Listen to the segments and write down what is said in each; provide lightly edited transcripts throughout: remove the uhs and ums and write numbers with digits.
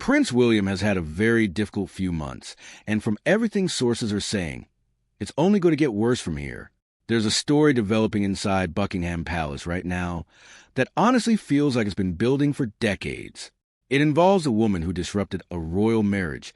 Prince William has had a very difficult few months, and from everything sources are saying, it's only going to get worse from here. There's a story developing inside Buckingham Palace right now that honestly feels like it's been building for decades. It involves a woman who disrupted a royal marriage,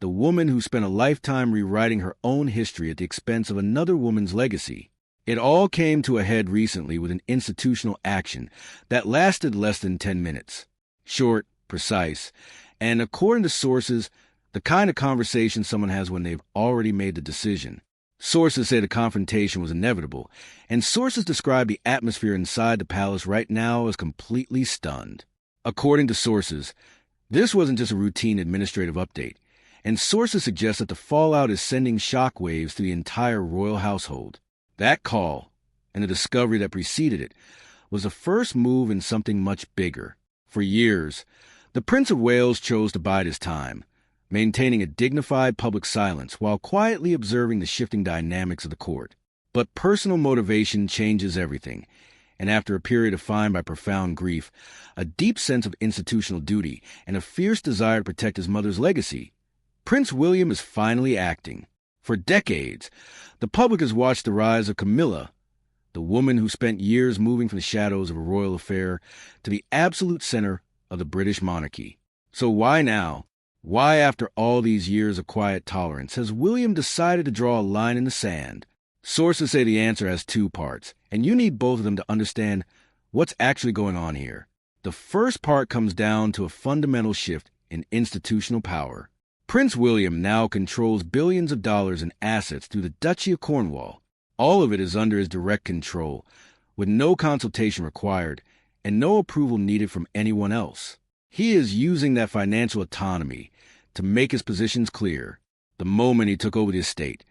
the woman who spent a lifetime rewriting her own history at the expense of another woman's legacy. It all came to a head recently with an institutional action that lasted less than 10 minutes. Short, precise, and according to sources, the kind of conversation someone has when they've already made the decision. Sources say the confrontation was inevitable, and sources describe the atmosphere inside the palace right now as completely stunned. According to sources, this wasn't just a routine administrative update, and sources suggest that the fallout is sending shockwaves through the entire royal household. That call, and the discovery that preceded it, was the first move in something much bigger. For years, the Prince of Wales chose to bide his time, maintaining a dignified public silence while quietly observing the shifting dynamics of the court. But personal motivation changes everything, and after a period defined by profound grief, a deep sense of institutional duty, and a fierce desire to protect his mother's legacy, Prince William is finally acting. For decades, the public has watched the rise of Camilla, the woman who spent years moving from the shadows of a royal affair to the absolute center of the British monarchy. So why now? Why, after all these years of quiet tolerance, has William decided to draw a line in the sand? Sources say the answer has two parts, and you need both of them to understand what's actually going on here. The first part comes down to a fundamental shift in institutional power. Prince William now controls billions of dollars in assets through the Duchy of Cornwall. All of it is under his direct control, with no consultation required and no approval needed from anyone else. He is using that financial autonomy to make his positions clear. The moment he took over the estate,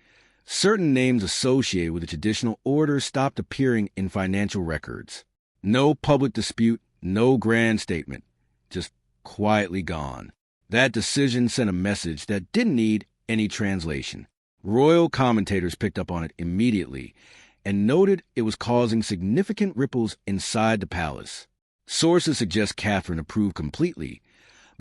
certain names associated with the traditional order stopped appearing in financial records. No public dispute, no grand statement, just quietly gone. That decision sent a message that didn't need any translation. Royal commentators picked up on it immediately and noted it was causing significant ripples inside the palace. Sources suggest Catherine approved completely,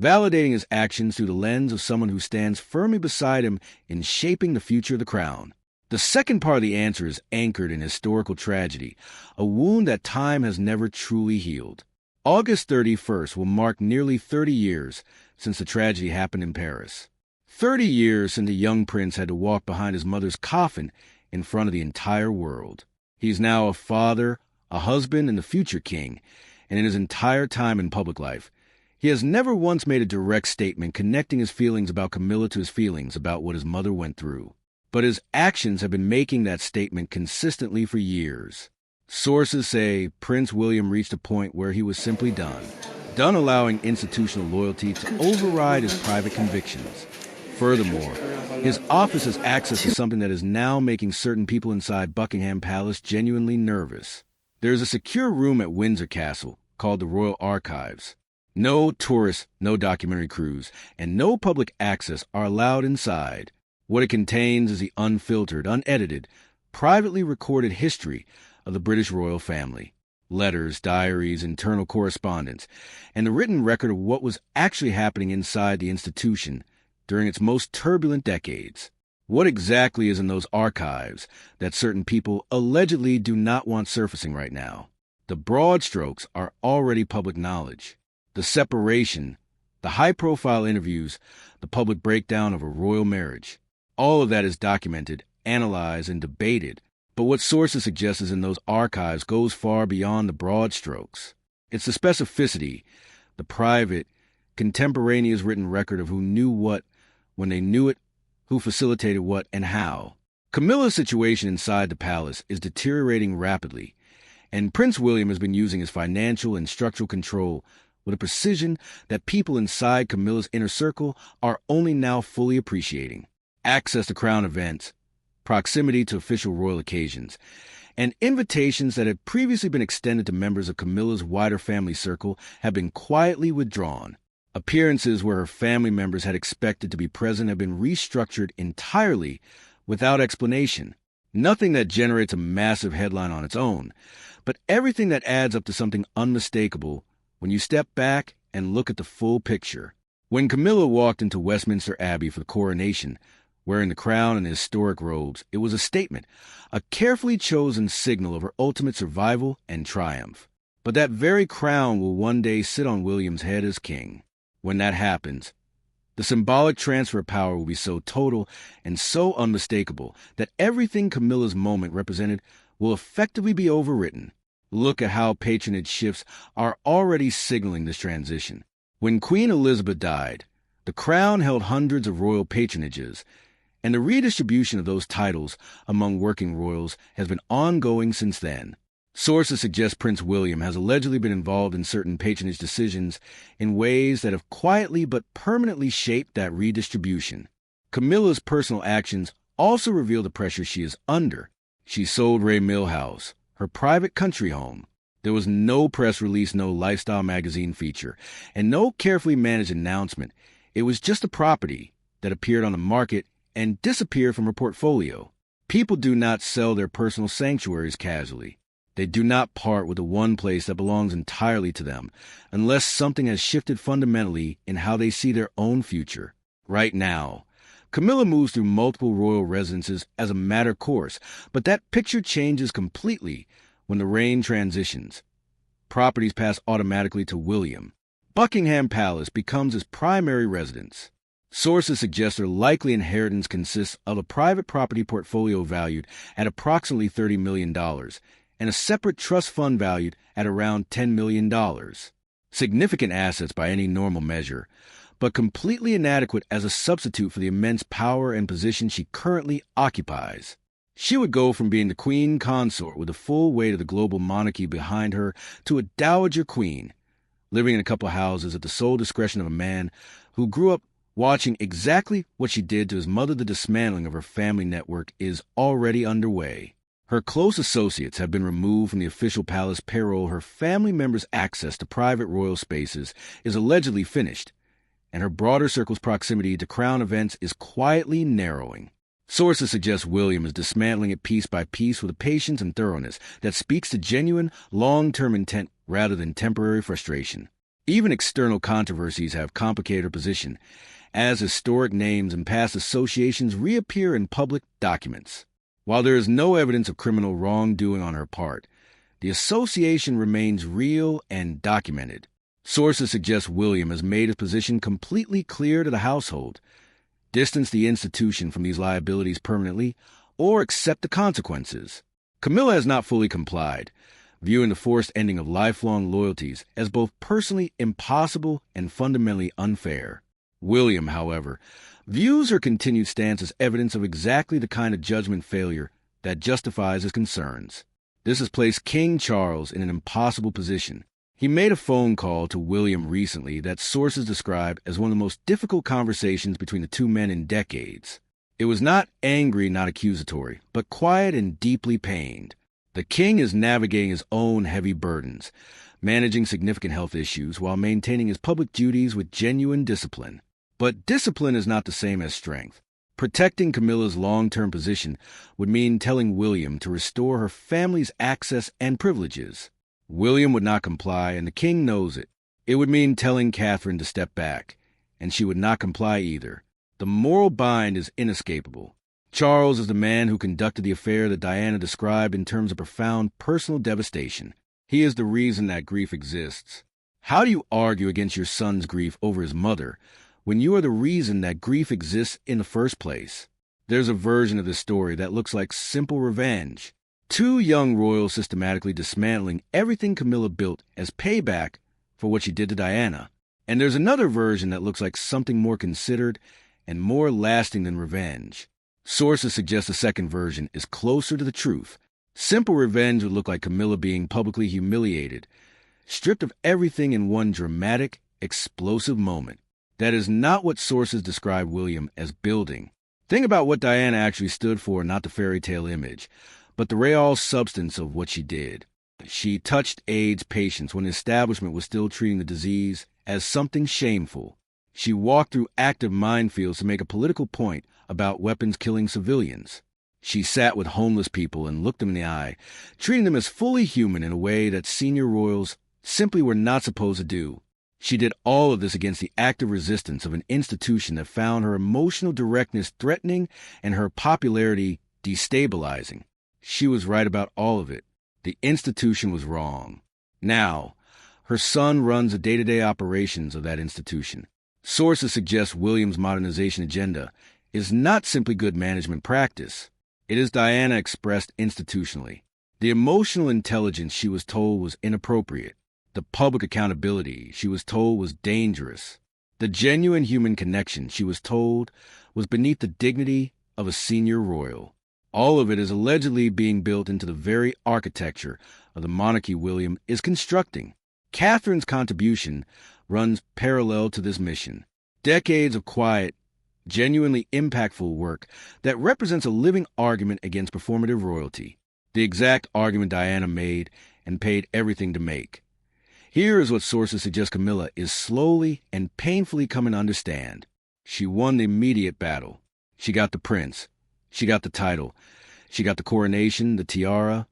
validating his actions through the lens of someone who stands firmly beside him in shaping the future of the crown. The second part of the answer is anchored in historical tragedy, a wound that time has never truly healed. August 31st will mark nearly 30 years since the tragedy happened in Paris. 30 years since the young prince had to walk behind his mother's coffin in front of the entire world. He's now a father, a husband, and the future king, and in his entire time in public life, he has never once made a direct statement connecting his feelings about Camilla to his feelings about what his mother went through. But his actions have been making that statement consistently for years. Sources say Prince William reached a point where he was simply done allowing institutional loyalty to override his private convictions. Furthermore, his office has access to something that is now making certain people inside Buckingham Palace genuinely nervous. There is a secure room at Windsor Castle called the Royal Archives. No tourists, no documentary crews, and no public access are allowed inside. What it contains is the unfiltered, unedited, privately recorded history of the British royal family. Letters, diaries, internal correspondence, and the written record of what was actually happening inside the institution during its most turbulent decades. What exactly is in those archives that certain people allegedly do not want surfacing right now? The broad strokes are already public knowledge. The separation, the high-profile interviews, the public breakdown of a royal marriage. All of that is documented, analyzed, and debated. But what sources suggest is in those archives goes far beyond the broad strokes. It's the specificity, the private, contemporaneous written record of who knew what, when they knew it, who facilitated what, and how. Camilla's situation inside the palace is deteriorating rapidly, and Prince William has been using his financial and structural control with a precision that people inside Camilla's inner circle are only now fully appreciating. Access to crown events, proximity to official royal occasions, and invitations that had previously been extended to members of Camilla's wider family circle have been quietly withdrawn. Appearances where her family members had expected to be present have been restructured entirely without explanation. Nothing that generates a massive headline on its own, but everything that adds up to something unmistakable when you step back and look at the full picture. When Camilla walked into Westminster Abbey for the coronation, wearing the crown and historic robes, it was a statement, a carefully chosen signal of her ultimate survival and triumph. But that very crown will one day sit on William's head as king. When that happens, the symbolic transfer of power will be so total and so unmistakable that everything Camilla's moment represented will effectively be overwritten. Look at how patronage shifts are already signaling this transition. When Queen Elizabeth died, the crown held hundreds of royal patronages, and the redistribution of those titles among working royals has been ongoing since then. Sources suggest Prince William has allegedly been involved in certain patronage decisions in ways that have quietly but permanently shaped that redistribution. Camilla's personal actions also reveal the pressure she is under. She sold Ray Millhouse, her private country home. There was no press release, no lifestyle magazine feature, and no carefully managed announcement. It was just a property that appeared on the market and disappeared from her portfolio. People do not sell their personal sanctuaries casually. They do not part with the one place that belongs entirely to them, unless something has shifted fundamentally in how they see their own future. Right now, Camilla moves through multiple royal residences as a matter of course, but that picture changes completely when the reign transitions. Properties pass automatically to William. Buckingham Palace becomes his primary residence. Sources suggest their likely inheritance consists of a private property portfolio valued at approximately $30 million, and a separate trust fund valued at around $10 million. Significant assets by any normal measure, but completely inadequate as a substitute for the immense power and position she currently occupies. She would go from being the queen consort with the full weight of the global monarchy behind her to a dowager queen, living in a couple houses at the sole discretion of a man who grew up watching exactly what she did to his mother. The dismantling of her family network is already underway. Her close associates have been removed from the official palace payroll. Her family members' access to private royal spaces is allegedly finished, and her broader circle's proximity to crown events is quietly narrowing. Sources suggest William is dismantling it piece by piece with a patience and thoroughness that speaks to genuine, long-term intent rather than temporary frustration. Even external controversies have complicated her position, as historic names and past associations reappear in public documents. While there is no evidence of criminal wrongdoing on her part, the association remains real and documented. Sources suggest William has made his position completely clear to the household, distance the institution from these liabilities permanently, or accept the consequences. Camilla has not fully complied, viewing the forced ending of lifelong loyalties as both personally impossible and fundamentally unfair. William, however, views her continued stance as evidence of exactly the kind of judgment failure that justifies his concerns. This has placed King Charles in an impossible position. He made a phone call to William recently that sources describe as one of the most difficult conversations between the two men in decades. It was not angry, not accusatory, but quiet and deeply pained. The king is navigating his own heavy burdens, managing significant health issues while maintaining his public duties with genuine discipline. But discipline is not the same as strength. Protecting Camilla's long-term position would mean telling William to restore her family's access and privileges. William would not comply, and the king knows it. It would mean telling Catherine to step back, and she would not comply either. The moral bind is inescapable. Charles is the man who conducted the affair that Diana described in terms of profound personal devastation. He is the reason that grief exists. How do you argue against your son's grief over his mother when you are the reason that grief exists in the first place? There's a version of this story that looks like simple revenge. Two young royals systematically dismantling everything Camilla built as payback for what she did to Diana. And there's another version that looks like something more considered and more lasting than revenge. Sources suggest the second version is closer to the truth. Simple revenge would look like Camilla being publicly humiliated, stripped of everything in one dramatic, explosive moment. That is not what sources describe William as building. Think about what Diana actually stood for, not the fairy tale image, but the real substance of what she did. She touched AIDS patients when the establishment was still treating the disease as something shameful. She walked through active minefields to make a political point about weapons killing civilians. She sat with homeless people and looked them in the eye, treating them as fully human in a way that senior royals simply were not supposed to do. She did all of this against the active resistance of an institution that found her emotional directness threatening and her popularity destabilizing. She was right about all of it. The institution was wrong. Now, her son runs the day-to-day operations of that institution. Sources suggest William's modernization agenda is not simply good management practice. It is Diana expressed institutionally. The emotional intelligence she was told was inappropriate. The public accountability she was told was dangerous. The genuine human connection she was told was beneath the dignity of a senior royal. All of it is allegedly being built into the very architecture of the monarchy William is constructing. Catherine's contribution runs parallel to this mission. Decades of quiet, genuinely impactful work that represents a living argument against performative royalty. The exact argument Diana made and paid everything to make. Here is what sources suggest Camilla is slowly and painfully coming to understand. She won the immediate battle. She got the prince. She got the title. She got the coronation, the tiara,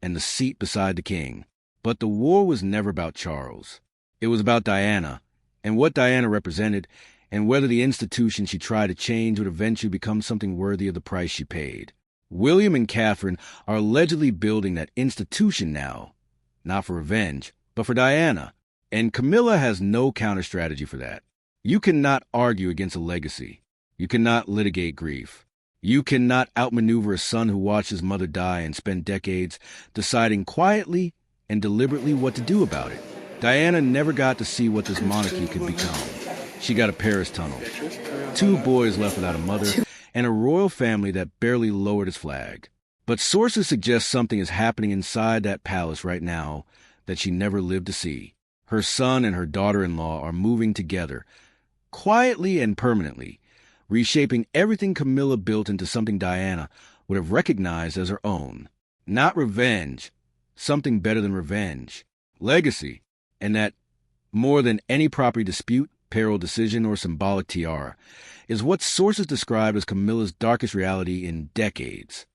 and the seat beside the king. But the war was never about Charles. It was about Diana, and what Diana represented, and whether the institution she tried to change would eventually become something worthy of the price she paid. William and Catherine are allegedly building that institution now, not for revenge, but for Diana, and Camilla has no counter-strategy for that. You cannot argue against a legacy. You cannot litigate grief. You cannot outmaneuver a son who watched his mother die and spend decades deciding quietly and deliberately what to do about it. Diana never got to see what this monarchy could become. She got a Paris tunnel, 2 boys left without a mother, and a royal family that barely lowered its flag. But sources suggest something is happening inside that palace right now that she never lived to see. Her son and her daughter-in-law are moving together, quietly and permanently, reshaping everything Camilla built into something Diana would have recognized as her own. Not revenge, something better than revenge. Legacy, and that, more than any property dispute, peril decision, or symbolic tiara, is what sources describe as Camilla's darkest reality in decades.